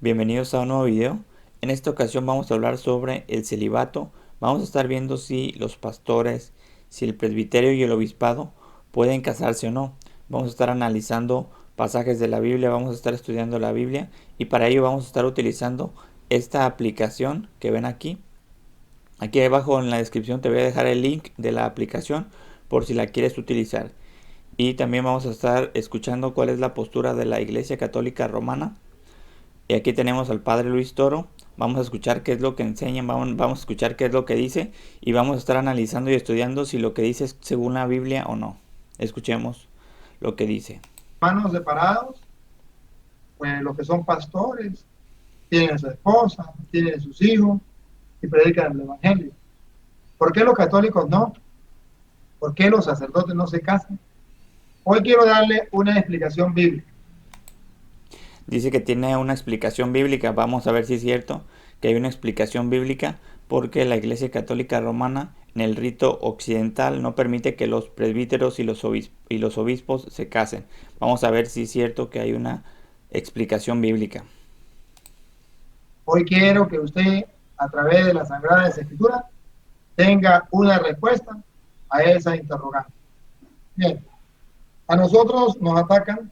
Bienvenidos a un nuevo video. En esta ocasión vamos a hablar sobre el celibato. Vamos a estar viendo si los pastores, si el presbiterio y el obispado pueden casarse o no. Vamos a estar analizando pasajes de la Biblia, vamos a estar estudiando la Biblia y para ello vamos a estar utilizando esta aplicación que ven aquí. Aquí abajo en la descripción te voy a dejar el link de la aplicación por si la quieres utilizar. Y también vamos a estar escuchando cuál es la postura de la Iglesia Católica Romana. Y aquí tenemos al padre Luis Toro. Vamos a escuchar qué es lo que enseñan, vamos a escuchar qué es lo que dice y vamos a estar analizando y estudiando si lo que dice es según la Biblia o no. Escuchemos lo que dice. Hermanos separados, pues los que son pastores, tienen a su esposa, tienen a sus hijos y predican el Evangelio. ¿Por qué los católicos no? ¿Por qué los sacerdotes no se casan? Hoy quiero darle una explicación bíblica. Dice que tiene una explicación bíblica. Vamos a ver si es cierto que hay una explicación bíblica porque la Iglesia Católica Romana en el rito occidental no permite que los presbíteros y los obispos se casen. Vamos a ver si es cierto que hay una explicación bíblica. Hoy quiero que usted, a través de las Sagradas Escrituras, tenga una respuesta a esa interrogante. Bien, a nosotros nos atacan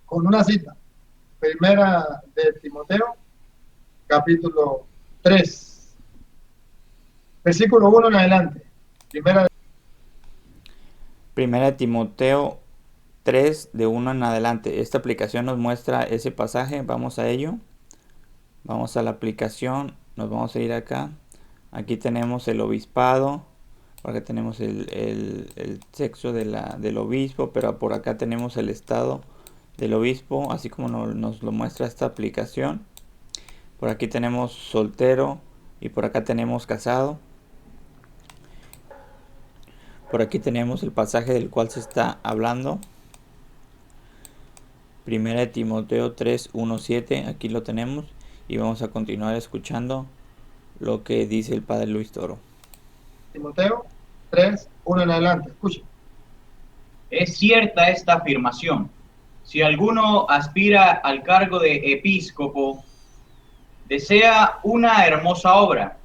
con una cita. Primera de Timoteo, capítulo 3, versículo 1 en adelante. Primera de Timoteo 3 de 1 en adelante. Esta aplicación nos muestra ese pasaje. Vamos a ello. Vamos a la aplicación. Nos vamos a ir acá. Aquí tenemos el obispado. Por acá tenemos el sexo del obispo. Pero por acá tenemos el estado del obispo. Así como nos lo muestra esta aplicación. Por aquí tenemos soltero. Y por acá tenemos casado. Por aquí tenemos el pasaje del cual se está hablando. Primera de Timoteo 3, 1, 7. Aquí lo tenemos. Y vamos a continuar escuchando lo que dice el padre Luis Toro. Timoteo 3, 1 en adelante. Escuchen. Es cierta esta afirmación. Si alguno aspira al cargo de episcopo, desea una hermosa obra.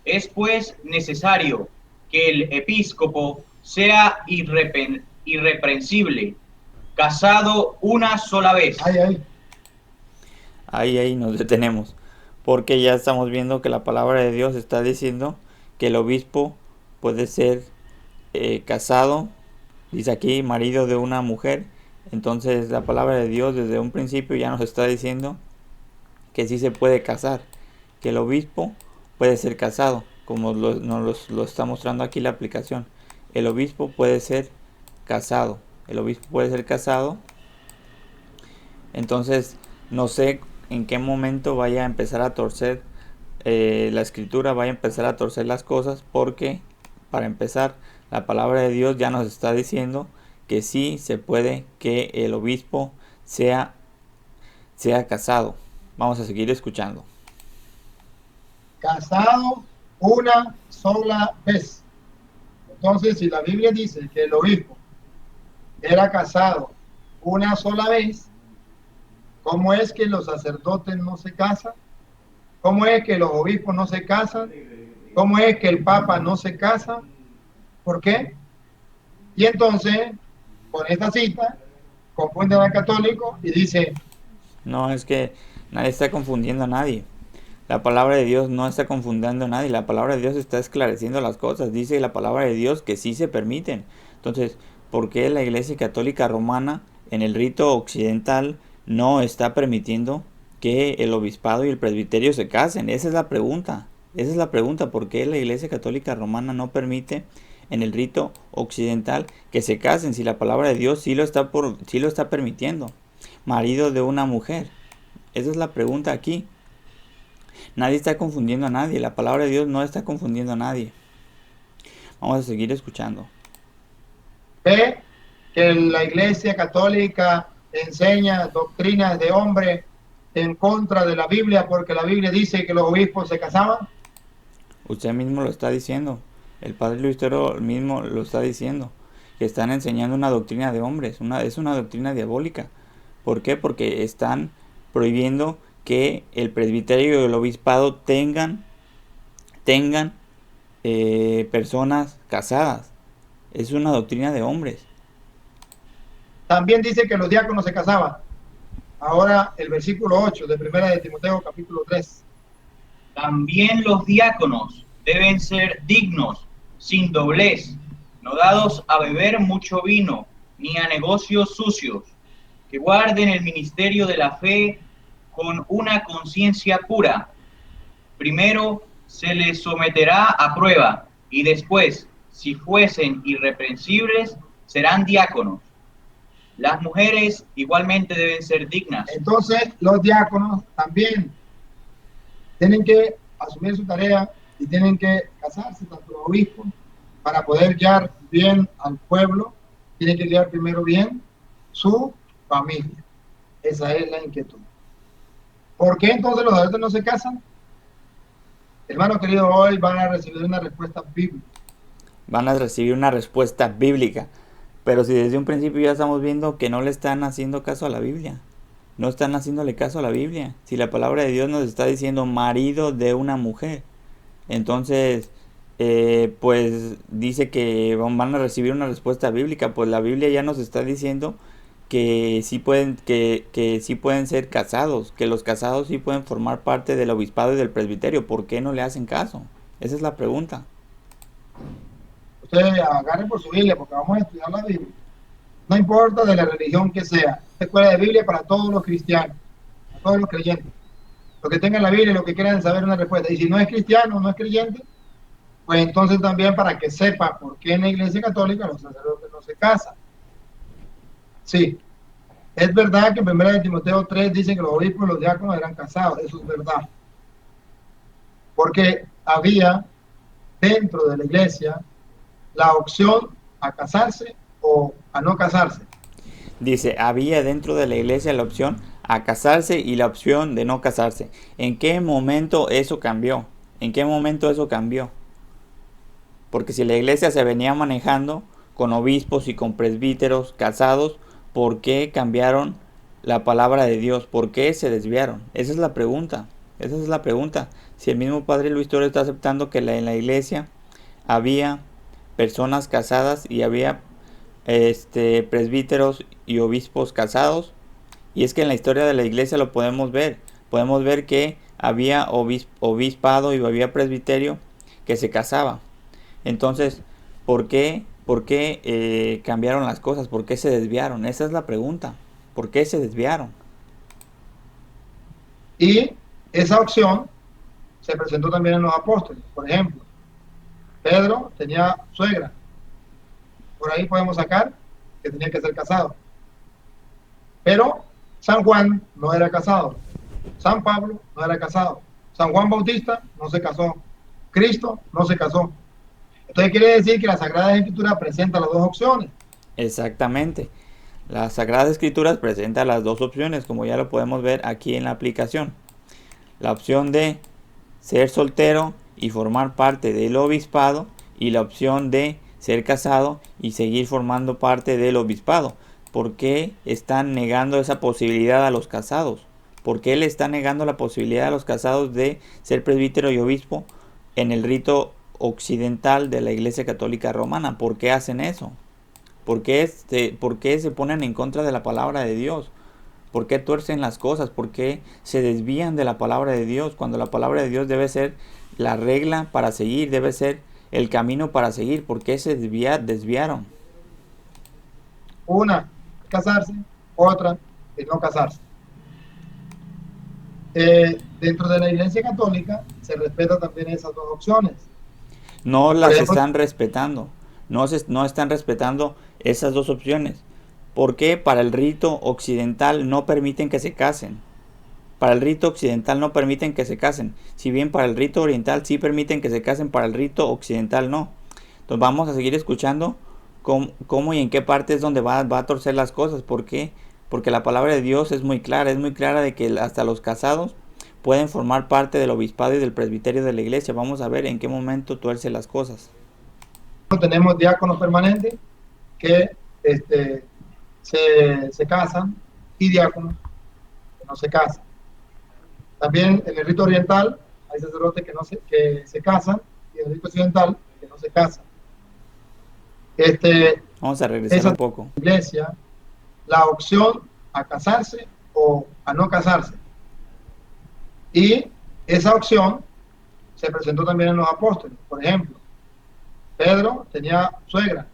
Es pues necesario que el episcopo sea irreprensible, casado una sola vez. Ahí nos detenemos. Porque ya estamos viendo que la palabra de Dios está diciendo que el obispo puede ser casado. Dice aquí marido de una mujer. Entonces la palabra de Dios desde un principio ya nos está diciendo que sí se puede casar. Que el obispo puede ser casado. Como nos lo está mostrando aquí la aplicación. El obispo puede ser casado. El obispo puede ser casado. Entonces no sé en qué momento vaya a empezar a torcer la escritura, vaya a empezar a torcer las cosas, porque para empezar la palabra de Dios ya nos está diciendo que sí se puede que el obispo sea casado. Vamos a seguir escuchando. Casado una sola vez. Entonces, si la Biblia dice que el obispo era casado una sola vez, ¿cómo es que los sacerdotes no se casan? ¿Cómo es que los obispos no se casan? ¿Cómo es que el papa no se casa? ¿Por qué? Y entonces, con esta cita, confunden al católico y dice... No, es que nadie está confundiendo a nadie. La palabra de Dios no está confundiendo a nadie. La palabra de Dios está esclareciendo las cosas. Dice la palabra de Dios que sí se permiten. Entonces, ¿por qué la Iglesia Católica Romana en el rito occidental no está permitiendo que el obispado y el presbiterio se casen? Esa es la pregunta. Esa es la pregunta. ¿Por qué la Iglesia Católica Romana no permite en el rito occidental que se casen si la palabra de Dios sí lo está permitiendo? Marido de una mujer. Esa es la pregunta aquí. Nadie está confundiendo a nadie. La palabra de Dios no está confundiendo a nadie. Vamos a seguir escuchando. Ve que la Iglesia Católica enseña doctrinas de hombre en contra de la Biblia, porque la Biblia dice que los obispos se casaban. Usted mismo lo está diciendo. El padre Luis Toro mismo lo está diciendo. Que están enseñando una doctrina de hombres. Es una doctrina diabólica. ¿Por qué? Porque están prohibiendo que el presbiterio y el obispado tengan personas casadas. Es una doctrina de hombres. También dice que los diáconos se casaban. Ahora el versículo 8 de Primera de Timoteo capítulo 3. También los diáconos deben ser dignos, sin doblez, no dados a beber mucho vino, ni a negocios sucios, que guarden el ministerio de la fe con una conciencia pura. Primero se les someterá a prueba, y después, si fuesen irreprensibles, serán diáconos. Las mujeres igualmente deben ser dignas. Entonces los diáconos también tienen que asumir su tarea y tienen que casarse, tanto los obispos, para poder guiar bien al pueblo. Tienen que guiar primero bien su familia. Esa es la inquietud. ¿Por qué entonces los adultos no se casan? Hermano querido, hoy van a recibir una respuesta bíblica. Van a recibir una respuesta bíblica. Pero si desde un principio ya estamos viendo que no le están haciendo caso a la Biblia. No están haciéndole caso a la Biblia. Si la palabra de Dios nos está diciendo marido de una mujer. Entonces, pues dice que van a recibir una respuesta bíblica. Pues la Biblia ya nos está diciendo que sí pueden, que sí pueden ser casados. Que los casados sí pueden formar parte del obispado y del presbiterio. ¿Por qué no le hacen caso? Esa es la pregunta. Ustedes agarren por su Biblia porque vamos a estudiar la Biblia. No importa de la religión que sea. Esta escuela de Biblia para todos los cristianos, para todos los creyentes. Los que tengan la Biblia y los que quieran saber una respuesta. Y si no es cristiano, no es creyente, pues entonces también para que sepa por qué en la Iglesia Católica los sacerdotes no se casan. Sí, es verdad que en 1 de Timoteo 3 dicen que los obispos y los diáconos eran casados. Eso es verdad. Porque había dentro de la Iglesia la opción a casarse o a no casarse. Dice, había dentro de la iglesia la opción a casarse y la opción de no casarse. ¿En qué momento eso cambió? ¿En qué momento eso cambió? Porque si la iglesia se venía manejando con obispos y con presbíteros casados, ¿por qué cambiaron la palabra de Dios? ¿Por qué se desviaron? Esa es la pregunta. Esa es la pregunta. Si el mismo Padre Luis Torres está aceptando que en la iglesia había personas casadas y había presbíteros y obispos casados, y es que en la historia de la iglesia lo podemos ver que había obispado y había presbiterio que se casaba. Entonces, ¿por qué cambiaron las cosas? ¿Por qué se desviaron? Esa es la pregunta. ¿Por qué se desviaron? Y esa opción se presentó también en los apóstoles. Por ejemplo, Pedro tenía suegra. Por ahí podemos sacar que tenía que ser casado. Pero San Juan no era casado. San Pablo no era casado. San Juan Bautista no se casó. Cristo no se casó. Entonces quiere decir que la Sagrada Escritura presenta las dos opciones. Exactamente. La Sagrada Escritura presenta las dos opciones, como ya lo podemos ver aquí en la aplicación. La opción de ser soltero y formar parte del obispado, y la opción de ser casado y seguir formando parte del obispado. ¿Por qué están negando esa posibilidad a los casados? ¿Por qué le están negando la posibilidad a los casados de ser presbítero y obispo en el rito occidental de la Iglesia Católica Romana? ¿Por qué hacen eso? ¿Por qué se ponen en contra de la palabra de Dios? ¿Por qué tuercen las cosas? ¿Por qué se desvían de la palabra de Dios? Cuando la palabra de Dios debe ser la regla para seguir, debe ser el camino para seguir. ¿Por qué se desviaron? Una, casarse, otra, de no casarse. Dentro de la Iglesia Católica se respeta también esas dos opciones. No las están respetando. No están respetando esas dos opciones. ¿Por qué? Para el rito occidental no permiten que se casen. Para el rito occidental no permiten que se casen. Si bien para el rito oriental sí permiten que se casen, para el rito occidental no. Entonces vamos a seguir escuchando cómo y en qué parte es donde va a torcer las cosas. ¿Por qué? Porque la palabra de Dios es muy clara de que hasta los casados pueden formar parte del obispado y del presbiterio de la iglesia. Vamos a ver en qué momento tuerce las cosas. Tenemos diáconos permanentes que se casan y diáconos no se casan. También en el rito oriental hay sacerdotes que se casan y en el rito occidental que no se casan. Vamos a regresar un poco. Iglesia, la opción a casarse o a no casarse. Y esa opción se presentó también en los apóstoles. Por ejemplo, Pedro tenía suegra.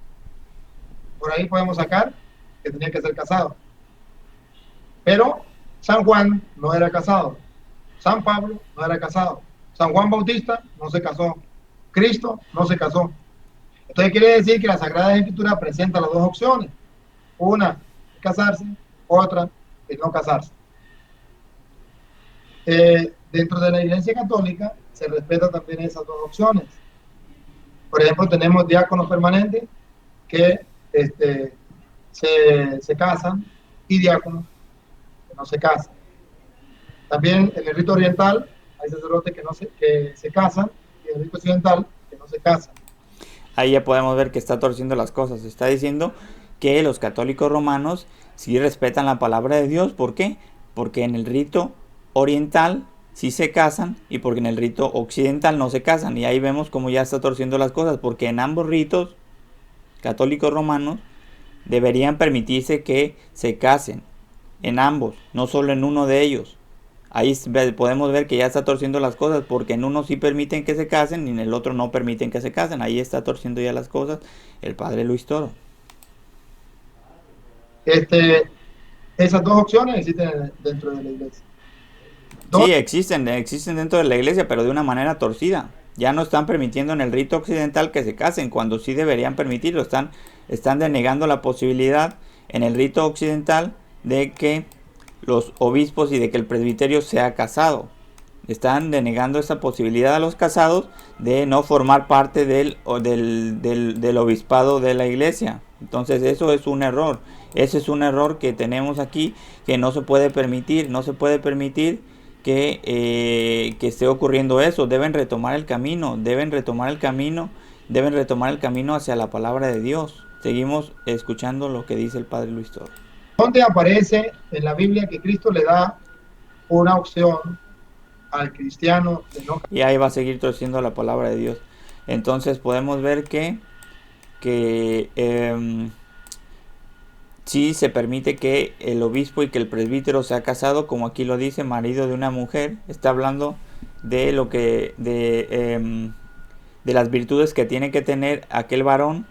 Por ahí podemos sacar que tenía que ser casado. Pero San Juan no era casado. San Pablo no era casado. San Juan Bautista no se casó. Cristo no se casó. Entonces quiere decir que la Sagrada Escritura presenta las dos opciones. Una es casarse, otra es no casarse. Dentro de la Iglesia Católica se respeta también esas dos opciones. Por ejemplo, tenemos diáconos permanentes que se casan y diáconos que no se casan. También en el rito oriental hay sacerdotes que se casan y en el rito occidental que no se casan. Ahí ya podemos ver que está torciendo las cosas. Está diciendo que los católicos romanos sí respetan la palabra de Dios. ¿Por qué? Porque en el rito oriental sí se casan y porque en el rito occidental no se casan. Y ahí vemos cómo ya está torciendo las cosas. Porque en ambos ritos católicos romanos deberían permitirse que se casen. En ambos, no solo en uno de ellos. Ahí podemos ver que ya está torciendo las cosas, porque en uno sí permiten que se casen y en el otro no permiten que se casen. Ahí está torciendo ya las cosas el padre Luis Toro. Esas dos opciones existen dentro de la iglesia. Sí, existen dentro de la iglesia, pero de una manera torcida. Ya no están permitiendo en el rito occidental que se casen, cuando sí deberían permitirlo. Están denegando la posibilidad en el rito occidental de que los obispos y de que el presbiterio sea casado. Están denegando esa posibilidad a los casados de no formar parte del obispado de la iglesia. Entonces eso es un error. Ese es un error que tenemos aquí, que no se puede permitir. No se puede permitir que esté ocurriendo eso. Deben retomar el camino hacia la palabra de Dios. Seguimos escuchando lo que dice el padre Luis Toro. ¿Dónde aparece en la Biblia que Cristo le da una opción al cristiano de no? Y ahí va a seguir torciendo la palabra de Dios. Entonces podemos ver que sí se permite que el obispo y que el presbítero sea casado, como aquí lo dice, marido de una mujer. Está hablando de lo que de las virtudes que tiene que tener aquel varón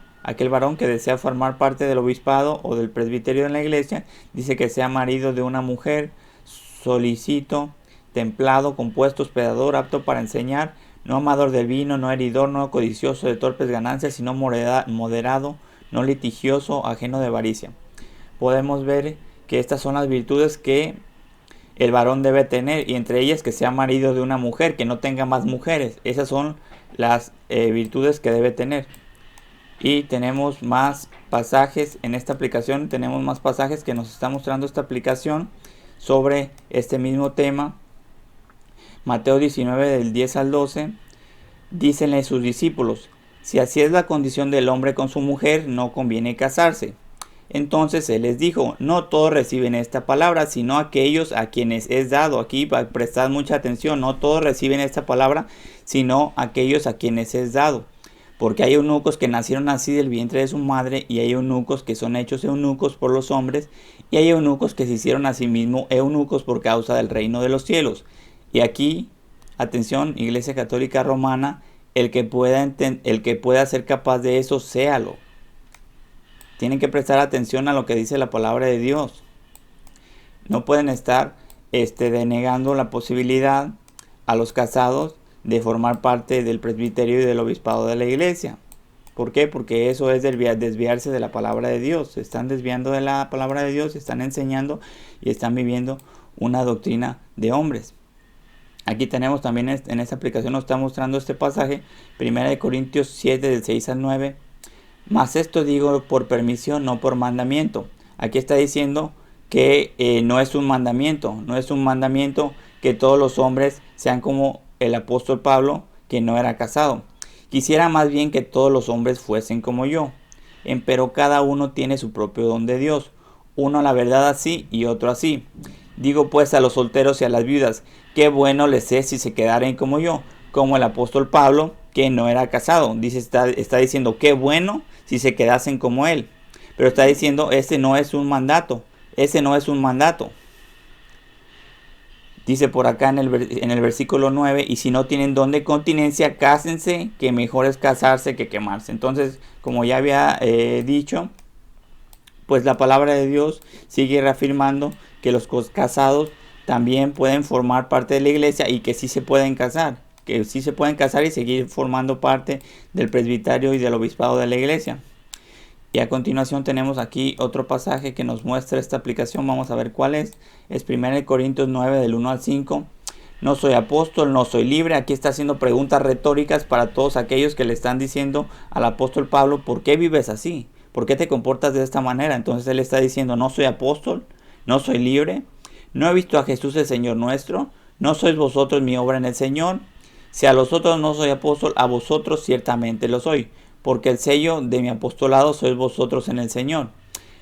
que desea formar parte del obispado o del presbiterio en la iglesia. Dice que sea marido de una mujer, solícito, templado, compuesto, hospedador, apto para enseñar, no amador del vino, no heridor, no codicioso de torpes ganancias, sino moderado, no litigioso, ajeno de avaricia. Podemos ver que estas son las virtudes que el varón debe tener, y entre ellas que sea marido de una mujer, que no tenga más mujeres. Esas son las virtudes que debe tener. Y tenemos más pasajes en esta aplicación, tenemos más pasajes que nos está mostrando esta aplicación sobre este mismo tema. Mateo 19 del 10 al 12, dícenle a sus discípulos: si así es la condición del hombre con su mujer, no conviene casarse. Entonces él les dijo: no todos reciben esta palabra, sino aquellos a quienes es dado. Aquí prestad mucha atención, no todos reciben esta palabra, sino aquellos a quienes es dado. Porque hay eunucos que nacieron así del vientre de su madre, y hay eunucos que son hechos eunucos por los hombres, y hay eunucos que se hicieron a sí mismos eunucos por causa del reino de los cielos. Y aquí, atención, Iglesia Católica Romana, el que pueda ser capaz de eso, séalo. Tienen que prestar atención a lo que dice la palabra de Dios. No pueden estar denegando la posibilidad a los casados de formar parte del presbiterio y del obispado de la iglesia. ¿Por qué? Porque eso es desviarse de la palabra de Dios. Se están desviando de la palabra de Dios, están enseñando y están viviendo una doctrina de hombres. Aquí tenemos también en esta aplicación, nos está mostrando este pasaje, 1 Corintios 7 del 6 al 9. Mas esto digo por permisión, no por mandamiento. Aquí está diciendo que no es un mandamiento que todos los hombres sean como el apóstol Pablo, que no era casado. Quisiera más bien que todos los hombres fuesen como yo. Empero cada uno tiene su propio don de Dios, uno la verdad así y otro así. Digo pues a los solteros y a las viudas, qué bueno les es si se quedaren como yo, como el apóstol Pablo, que no era casado. Dice, está diciendo, qué bueno si se quedasen como él. Pero está diciendo, ese no es un mandato. Ese no es un mandato. Dice por acá en el versículo 9, y si no tienen don de continencia, cásense, que mejor es casarse que quemarse. Entonces, como ya había dicho, pues la palabra de Dios sigue reafirmando que los casados también pueden formar parte de la iglesia y que sí se pueden casar. Que sí se pueden casar y seguir formando parte del presbiterio y del obispado de la iglesia. Y a continuación tenemos aquí otro pasaje que nos muestra esta aplicación. Vamos a ver cuál es. Es 1 Corintios 9 del 1 al 5. No soy apóstol, no soy libre. Aquí está haciendo preguntas retóricas para todos aquellos que le están diciendo al apóstol Pablo, ¿por qué vives así? ¿Por qué te comportas de esta manera? Entonces él está diciendo, no soy apóstol, no soy libre. No he visto a Jesús el Señor nuestro. No sois vosotros mi obra en el Señor. Si a los otros no soy apóstol, a vosotros ciertamente lo soy, porque el sello de mi apostolado sois vosotros en el Señor.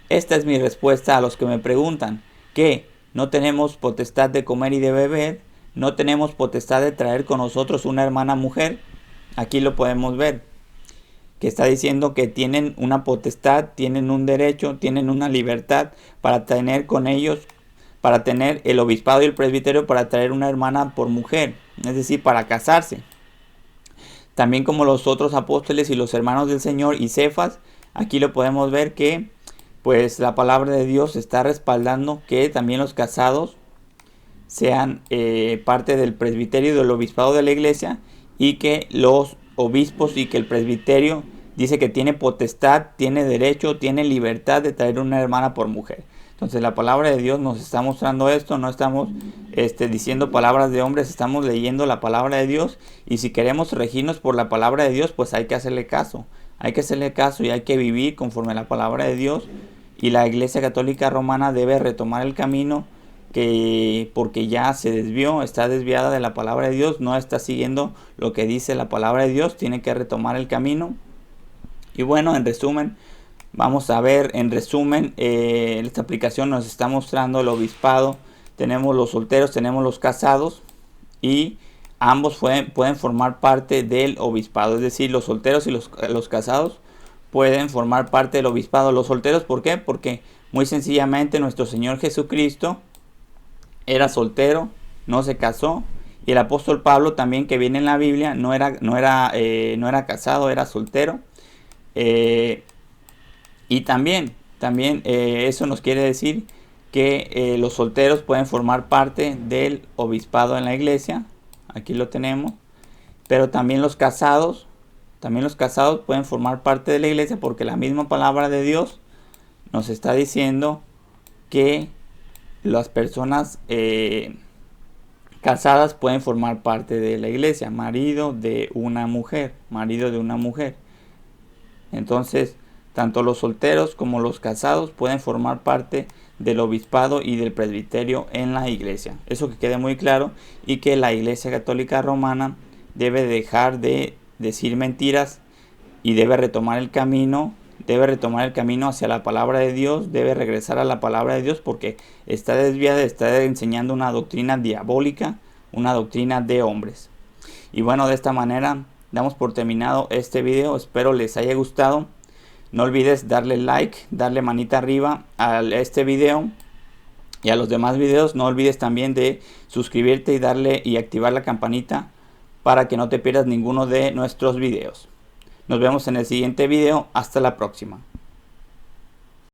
Esta es mi respuesta a los que me preguntan, ¿qué? ¿No tenemos potestad de comer y de beber? ¿No tenemos potestad de traer con nosotros una hermana mujer? Aquí lo podemos ver, que está diciendo que tienen una potestad, tienen un derecho, tienen una libertad para tener con ellos, para tener el obispado y el presbiterio, para traer una hermana por mujer, es decir, para casarse. También como los otros apóstoles y los hermanos del Señor y Cefas, aquí lo podemos ver que pues la palabra de Dios está respaldando que también los casados sean parte del presbiterio y del obispado de la iglesia, y que los obispos y que el presbiterio dice que tiene potestad, tiene derecho, tiene libertad de traer una hermana por mujer. Entonces la palabra de Dios nos está mostrando esto, no estamos diciendo palabras de hombres, estamos leyendo la palabra de Dios, y si queremos regirnos por la palabra de Dios, pues hay que hacerle caso. Hay que hacerle caso y hay que vivir conforme a la palabra de Dios, y la Iglesia Católica Romana debe retomar el camino que porque ya se desvió, está desviada de la palabra de Dios, no está siguiendo lo que dice la palabra de Dios, tiene que retomar el camino. Y bueno, en resumen, vamos a ver, esta aplicación nos está mostrando el obispado. Tenemos los solteros, tenemos los casados, y ambos pueden formar parte del obispado. Es decir, los solteros y los casados pueden formar parte del obispado. Los solteros, ¿por qué? Porque muy sencillamente nuestro Señor Jesucristo era soltero, no se casó. Y el apóstol Pablo también, que viene en la Biblia, no era casado, era soltero. Y también eso nos quiere decir que los solteros pueden formar parte del obispado en la iglesia. Aquí lo tenemos. Pero también los casados pueden formar parte de la iglesia, porque la misma palabra de Dios nos está diciendo que las personas casadas pueden formar parte de la iglesia, marido de una mujer. Entonces, tanto los solteros como los casados pueden formar parte del obispado y del presbiterio en la iglesia. Eso que quede muy claro, y que la Iglesia Católica Romana debe dejar de decir mentiras y debe retomar el camino hacia la palabra de Dios, debe regresar a la palabra de Dios, porque está desviada, está enseñando una doctrina diabólica, una doctrina de hombres. Y bueno, de esta manera damos por terminado este video. Espero les haya gustado. No olvides darle like, darle manita arriba a este video y a los demás videos. No olvides también de suscribirte y activar la campanita para que no te pierdas ninguno de nuestros videos. Nos vemos en el siguiente video. Hasta la próxima.